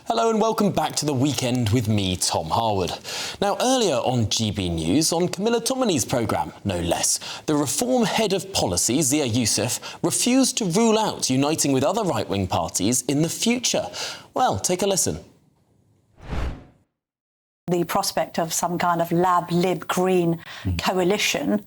Hello and welcome back to The Weekend with me, Tom Harwood. Now, earlier on GB News, on Camilla Tominey's programme, no less, the Reform head of policy, Zia Youssef, refused to rule out uniting with other right-wing parties in the future. Well, take a listen. The prospect of some kind of Lib-Green coalition,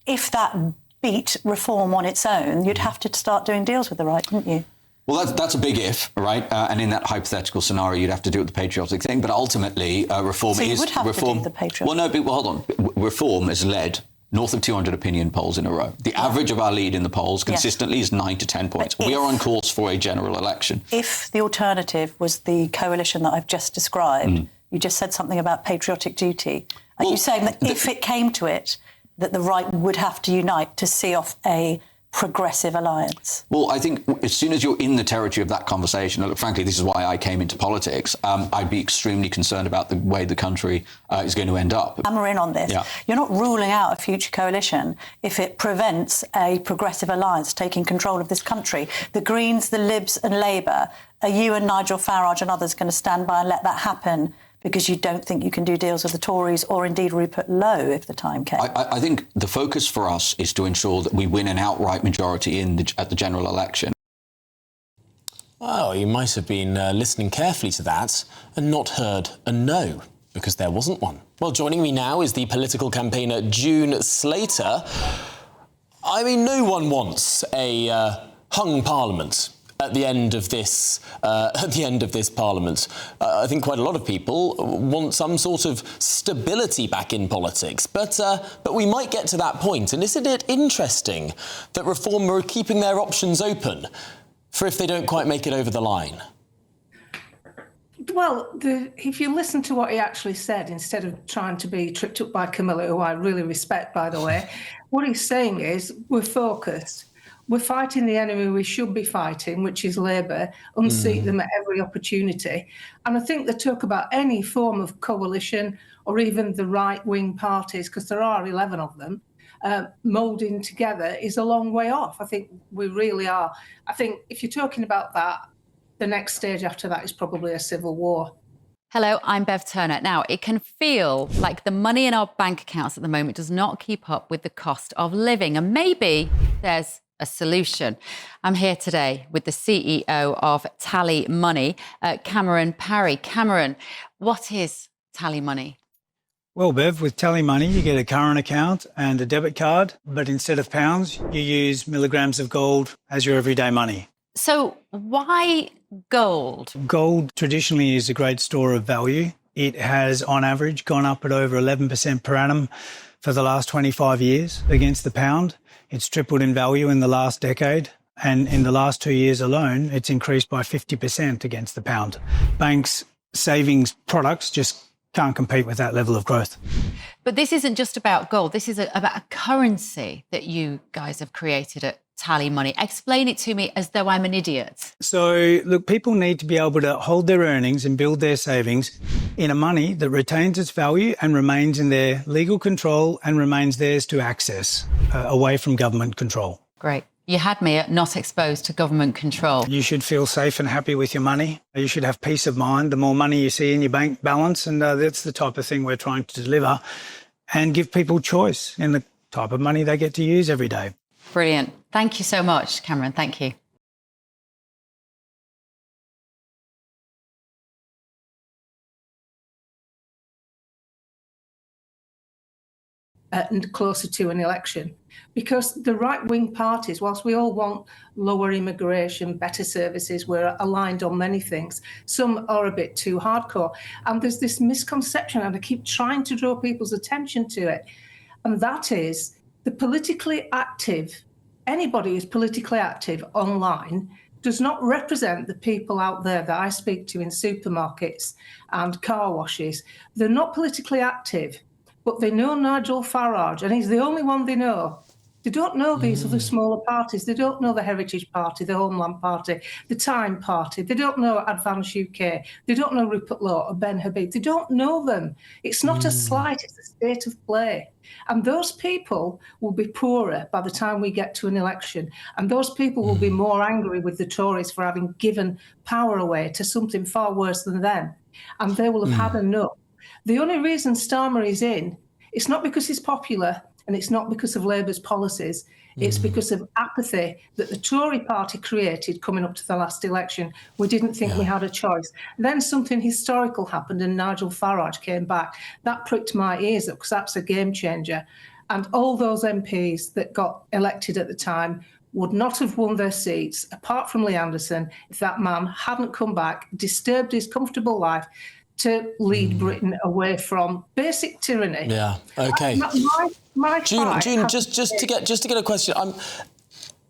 if that beat Reform on its own, you'd have to start doing deals with the right, wouldn't you? Well, that's a big if, right? And in that hypothetical scenario, you'd have to do the patriotic thing. But ultimately, Reform so you is... would have Reform, to do the patriotic. Well, no, but hold on. Reform has led north of 200 opinion polls in a row. The average of our lead in the polls consistently is 9 to 10 points. We are on course for a general election. If the alternative was the coalition that I've just described, you just said something about patriotic duty. Are you saying that if it came to it, that the right would have to unite to see off a progressive alliance? Well, I think as soon as you're in the territory of that conversation, look, frankly, this is why I came into politics, I'd be extremely concerned about the way the country is going to end up. Hammer in on this. Yeah. You're not ruling out a future coalition if it prevents a progressive alliance taking control of this country. The Greens, the Libs and Labour, are you and Nigel Farage and others going to stand by and let that happen because you don't think you can do deals with the Tories or indeed Rupert Lowe if the time came? I think the focus for us is to ensure that we win an outright majority at the general election. Well, you might have been listening carefully to that and not heard a no, because there wasn't one. Well, joining me now is the political campaigner June Slater. I mean, no one wants a hung parliament at the end of this parliament. I think quite a lot of people want some sort of stability back in politics, but we might get to that point. And isn't it interesting that Reform are keeping their options open for if they don't quite make it over the line? Well, if you listen to what he actually said, instead of trying to be tripped up by Camilla, who I really respect, by the way, what he's saying is we're focused. We're fighting the enemy we should be fighting, which is Labour, unseat them at every opportunity. And I think the talk about any form of coalition or even the right-wing parties, because there are 11 of them, moulding together is a long way off. I think we really are. I think if you're talking about that, the next stage after that is probably a civil war. Hello, I'm Bev Turner. Now, it can feel like the money in our bank accounts at the moment does not keep up with the cost of living. And maybe there's a solution. I'm here today with the CEO of TallyMoney, Cameron Parry. Cameron, what is TallyMoney? Well, Bev, with TallyMoney, you get a current account and a debit card, but instead of pounds, you use milligrams of gold as your everyday money. So why gold? Gold traditionally is a great store of value. It has, on average, gone up at over 11% per annum for the last 25 years against the pound. It's tripled in value in the last decade, and in the last 2 years alone, it's increased by 50% against the pound. Banks' savings products just can't compete with that level of growth. But this isn't just about gold. This is about a currency that you guys have created at TallyMoney. Explain it to me as though I'm an idiot. So, look, people need to be able to hold their earnings and build their savings in a money that retains its value and remains in their legal control and remains theirs to access, away from government control. Great. You had me at not exposed to government control. You should feel safe and happy with your money. You should have peace of mind the more money you see in your bank balance, and that's the type of thing we're trying to deliver and give people choice in the type of money they get to use every day. Brilliant. Thank you so much, Cameron. Thank you. And closer to an election, because the right-wing parties, whilst we all want lower immigration, better services, we're aligned on many things, some are a bit too hardcore. And there's this misconception, and I keep trying to draw people's attention to it, and that is the politically active, anybody who's politically active online does not represent the people out there that I speak to in supermarkets and car washes. They're not politically active, but they know Nigel Farage, and he's the only one they know. They don't know these other smaller parties. They don't know the Heritage Party, the Homeland Party, the Time Party. They don't know Advance UK. They don't know Rupert Law or Ben Habib. They don't know them. It's not a slight, it's a state of play. And those people will be poorer by the time we get to an election. And those people will be more angry with the Tories for having given power away to something far worse than them. And they will have had enough. The only reason Starmer is in, it's not because he's popular and it's not because of Labour's policies. It's because of apathy that the Tory party created coming up to the last election. We didn't think we had a choice. Then something historical happened and Nigel Farage came back. That pricked my ears up because that's a game changer. And all those MPs that got elected at the time would not have won their seats, apart from Lee Anderson, if that man hadn't come back, disturbed his comfortable life to lead Britain away from basic tyranny. Yeah, OK. June, just to get a question.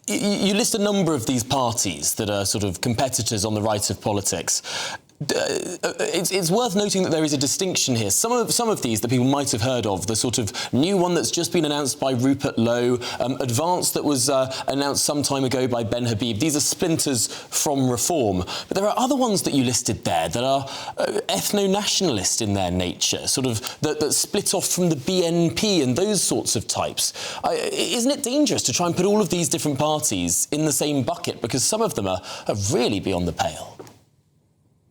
You list a number of these parties that are sort of competitors on the right of politics. It's worth noting that there is a distinction here. Some of these that people might have heard of, the sort of new one that's just been announced by Rupert Lowe, Advance that was announced some time ago by Ben Habib. These are splinters from Reform. But there are other ones that you listed there that are ethno-nationalist in their nature, sort of that split off from the BNP and those sorts of types. Isn't it dangerous to try and put all of these different parties in the same bucket because some of them are really beyond the pale?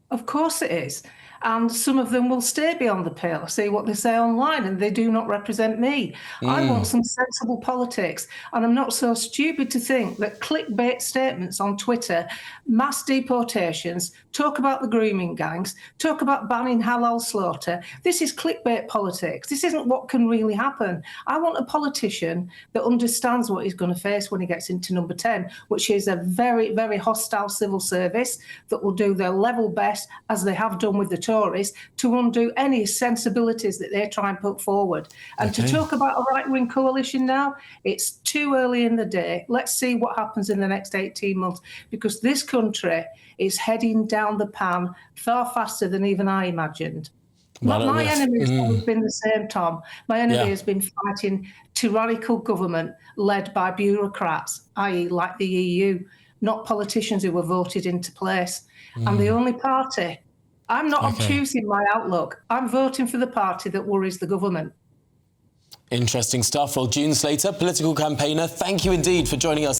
Of course it is. And some of them will stay beyond the pale. I see what they say online and they do not represent me. I want some sensible politics. And I'm not so stupid to think that clickbait statements on Twitter, mass deportations, talk about the grooming gangs, talk about banning halal slaughter. This is clickbait politics. This isn't what can really happen. I want a politician that understands what he's going to face when he gets into number 10, which is a very, very hostile civil service that will do their level best, as they have done with the Tories, to undo any sensibilities that they try and put forward. And to talk about a right-wing coalition now, it's too early in the day. Let's see what happens in the next 18 months, because this country is heading down the pan far faster than even I imagined. My enemy has always been the same, Tom. My enemy has been fighting tyrannical government led by bureaucrats, i.e. like the EU, not politicians who were voted into place. And the only party, I'm not obtuse in my outlook. I'm voting for the party that worries the government. Interesting stuff. Well, June Slater, political campaigner, thank you indeed for joining us.